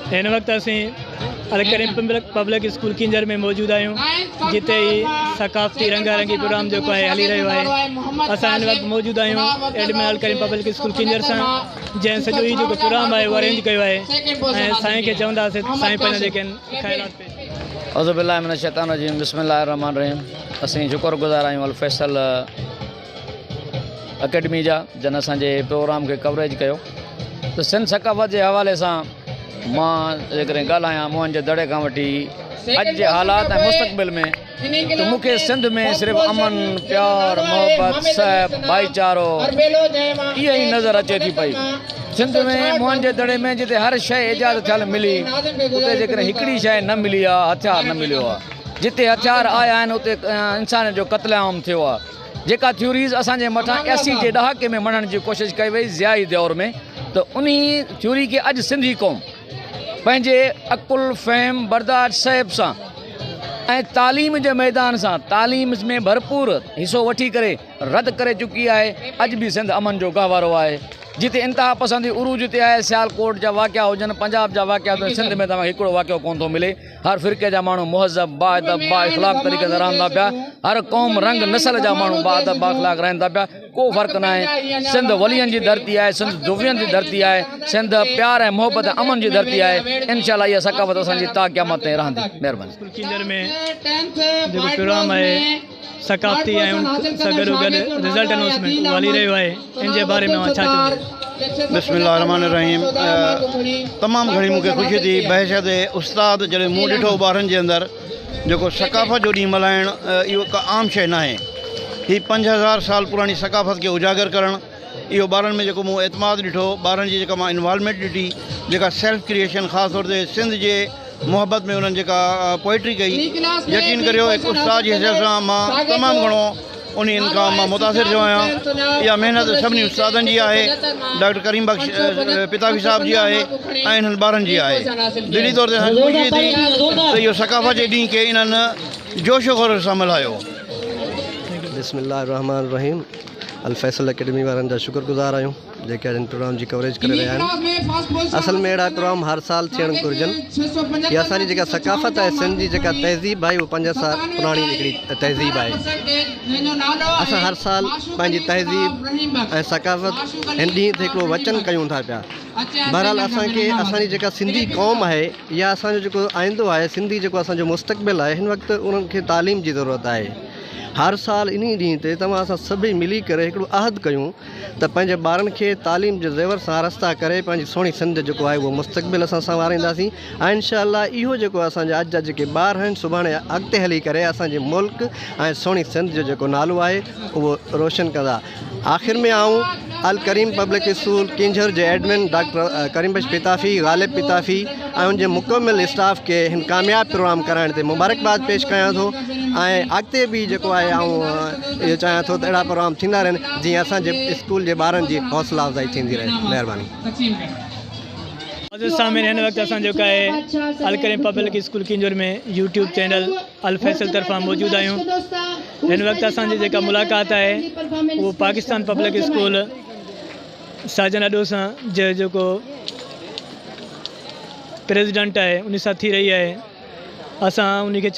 इन वक्त असीं अल करीम पब्लिक स्कूल कींजर में मौजूद आहियूं, जिते ही सकाफ़ती रंगारंगी प्रोग्राम जो है हली रहियो आहे। असां इन वक्त मौजूद आहियूं एडमिन अल करीम पब्लिक स्कूल कींजर सां, जंहिं सॼो ही जो प्रोग्राम आहे उहो अरेंज कयो आहे। ऐं साईं खे चवंदासीं साईं पंहिंजा जेके ख़यालात पेश। औज़ु बिल्लाहि मिनश शैतानिर रजीम, बिस्मिल्लाहिर रहमानिर रहीम। असीं शुक्रगुज़ार आहियूं अल फैसल अकेडमी जा, जन असांजे प्रोग्राम खे कवरेज कयो। त सिंध सकाफ़त जे हवाले सां मां जेकॾहिं ॻाल्हायां मुंहिंजे दड़े खां वठी अॼु जे हालात ऐं मुस्तक़बिल में, त मूंखे सिंध में सिर्फ़ु अमन, प्यार, मोहबत, सहब, भाईचारो इहा ई नज़र अचे थी पई। सिंध में मुंहिंजे दड़े में जिते हर शइ इजाद थियल मिली, उते जेकॾहिं हिकिड़ी शइ न मिली आहे, हथियार न मिलियो आहे। जिते हथियार आया आहिनि उते इंसान जो क़त्लेआम थियो आहे। जेका थ्योरीज़ असांजे मथां 80 जे ॾहाके में मञण जी कोशिशि कई वई ज़ियाई दौर में, त उन थ्योरी खे अॼु सिंधी क़ौम पंहिंजे अकुल, फ़हम, बर्दाश्त, सहब सां ऐं तालीम जे मैदान सां, तालीम में भरपूर हिसो वठी करे रद्द करे चुकी आहे। अॼु बि सिंध अमन जो गहवारो आहे। जिते इंतिहा पसंदी उरूज ते आहे, सियालकोट जा वाक़िया हुजनि, पंजाब जा वाक़िया हुजनि, सिंध में तव्हांखे हिकिड़ो वाक़ियो कोन थो मिले। हर फ़िरक़े जा माण्हू मुहज़ब, बाअदब, बाइख़लाक़ तरीक़े सां रहनि था पिया। हर क़ौम, रंग, नस्ल जा माण्हू बाअदब, बाइख़लाक़ रहनि था पिया। को फ़र्क़ु न आहे। सिंध वलियनि जी धरती आहे, सिंध दुवियनि जी धरती आहे, सिंध प्यार ऐं मोहबत ऐं अमन जी धरती आहे। इनशाअल्लाह इहा सकाफ़त असांजी ता क़यामत ताईं रहंदी। महिरबानी। कींजर में जेको प्रोग्राम आहे सकाफ़ती ऐं उन सां गॾोगॾु रिज़ल्ट अनाउंसमेंट उहो हली रहियो आहे, इन जे बारे में मां छा चवंदुमि? बिस्मिल्लाहिर्रहमानिर्रहीम। तमामु घणी मूंखे ख़ुशी थी बहशत उस्ताद जॾहिं मूं ॾिठो ॿारनि जे अंदरि जेको सकाफ़त जो ॾींहुं मल्हाइणु, इहो का आम शइ न आहे। हीअ 5000 साल पुराणी सकाफ़त खे उजागर करणु, इहो ॿारनि में जेको मूं एतमाद ॾिठो, ॿारनि जी जेका मां इन्वॉल्वमेंट ॾिठी, जेका सेल्फ क्रिएशन, ख़ासि तौर ते सिंध जे मोहबत में उन्हनि जेका पोइट्री कई, यकीन करियो हिकु उस्ताद जी हैसियत सां मां तमामु घणो उन्हनि खां मां मुतासिर थियो आहियां। इहा महिनत सभिनी उस्तादनि जी आहे, डॉक्टर करीम बख्श पितावी साहिब जी आहे ऐं इन्हनि ॿारनि जी आहे। दिली तौर ते असांखे ख़ुशी थी त इहो सकाफ़त जे ॾींहं खे इन्हनि जोशो ख़रोश सां मल्हायो। बिस्मिल्लाहिर्रहमानिर्रहीम। अल फैसल अकेडमी वारनि जा शुक्रगुज़ार आहियूं जेके अॼु प्रोग्राम जी कवरेज करे रहिया आहिनि। असल में अहिड़ा प्रोग्राम हर साल थियणु घुरिजनि। इहा असांजी जेका सकाफ़त आहे, सिंध जी जेका तहज़ीब आहे, उहा 5 साल पुराणी हिकिड़ी तहज़ीब आहे। असां हर साल पंहिंजी तहज़ीब ऐं सकाफ़त हिन ॾींहं ते हिकिड़ो वचन कयूं था पिया। बहरहाल असांखे असांजी जेका सिंधी क़ौम आहे या असांजो जेको आईंदो आहे, सिंधी जेको असांजो मुस्तक़बिल आहे, हिन वक़्तु उन्हनि खे तालीम जी ज़रूरत आहे। हर साल इन ॾींहं ते तव्हां असां सभई मिली करे हिकिड़ो अहद कयूं त पंहिंजे ॿारनि खे तालीम जे ज़ेवर सां रस्ता करे पंहिंजी सुहिणी सिंध जेको आहे उहो मुस्तक़बिल असां संवारींदासीं। ऐं इंशाअल्लाह इहो जेको असांजा अॼु जा जेके ॿार आहिनि, सुभाणे अॻिते हली करे असांजे मुल्क ऐं सुहिणी सिंध जो जेको नालो आहे उहो रोशन कंदा। आख़िर में आऊं अल करीम पब्लिक स्कूल कींजहर जे एडमिन डॉक्टर करीम बख्श पिताफ़ी, ग़ालिब पिताफ़ी ऐं उनजे मुकमिल स्टाफ खे हिन कामयाब प्रोग्राम कराइण ते मुबारकबाद पेश कयां थो। ऐं अॻिते बि जेको आहे इहो चाहियां थो त अहिड़ा प्रोग्राम थींदा रहनि जीअं असांजे स्कूल जे ॿारनि जी हौसला अफ़ज़ाई थींदी रहे। महिरबानी। सामिन हिन वक़्तु असां जेका आहे अल करीम पब्लिक स्कूल कींजर में यूट्यूब चैनल अल फैसल तरफ़ां मौजूदु आहियूं। हिन वक़्तु असांजी जेका मुलाक़ात आहे उहो पाकिस्तान पब्लिक स्कूल साजन अॾो सां जेको प्रेसिडेंट आहे उन सां थी रही आहे। असां उनखे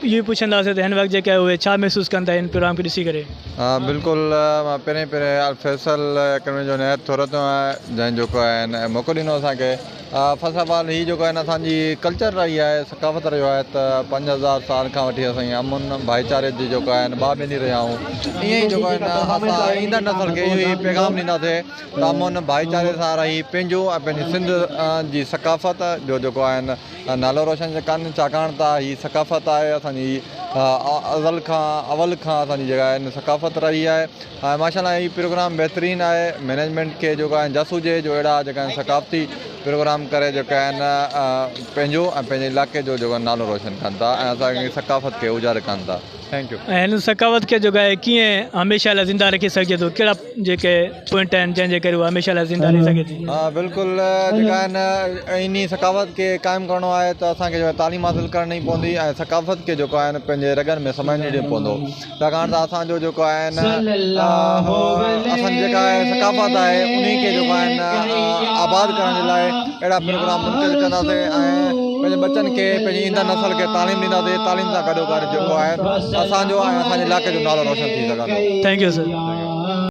इहो ई पुछंदासीं त हिन वक़्तु जेका आहे उहे छा महसूसु कंदा आहिनि प्रोग्राम खे ॾिसी करे। बिल्कुलु, मां पहिरें अल फैसल अकेडमी जो नहत थो रहियो आहियां, जंहिं जेको आहे मौक़ो ॾिनो असांखे। फर्स्ट ऑफ ऑल हीअ जेको आहे असांजी कल्चर रही आहे, सकाफ़त रहियो आहे त 5000 साल खां वठी असां अमन भाईचारे जी जेको आहे भाउ भेनी रहिया आहियूं। ईअं ई जेको आहे असां ईंदड़ नसल खे इहो ई पैगाम ॾींदासीं त अमन भाईचारे सां रही पंहिंजो ऐं पंहिंजी सिंध जी सकाफ़त जो जेको आहे नालो रोशन कनि, छाकाणि त हीअ सकाफ़त आहे असांजी अवल खां असांजी जेका आहे सकाफ़त रही आहे। ऐं माशाअल्लाह हीअ प्रोग्राम बहितरीनु आहे। मैनेजमेंट खे जेको आहे जस हुजे जो अहिड़ा जेका आहिनि सकाफ़ती प्रोग्राम करे जेका आहिनि पंहिंजो ऐं पंहिंजे इलाइक़े जो जेको नालो रोशन कनि था ऐं असांजी सकाफ़त खे उजागर कनि था। Thank U. ऐं हिन सकावत खे जेको आहे कीअं हमेशह लाइ ज़िंदा रखी सघिजे थो, कहिड़ा जेके पॉइंट आहिनि जंहिंजे करे उहा हमेशह लाइ ज़िंदा रही सघे थी? हाँ बिल्कुलु, जेका आहिनि इन सकावत खे क़ाइमु करिणो आहे त असांखे जो आहे तालीम हासिलु करणी पवंदी ऐं सकाफ़त खे जेको आहे पंहिंजे रगनि में समाइण ॾियणो पवंदो, छाकाणि त असांजो जेको आहे असांजी जेका आहे सकाफ़त आहे उन खे जेको आहे आबाद करण जे लाइ अहिड़ा प्रोग्राम मुनक़िद कंदासीं ऐं पंहिंजे बचनि खे पंहिंजी ईंदड़ नसल खे तालीम ॾींदासीं। तालीम सां गॾो गॾु जेको आहे असांजो ऐं असांजे इलाइक़े जो नालो रोशन थी सघंदो। Thank U sir.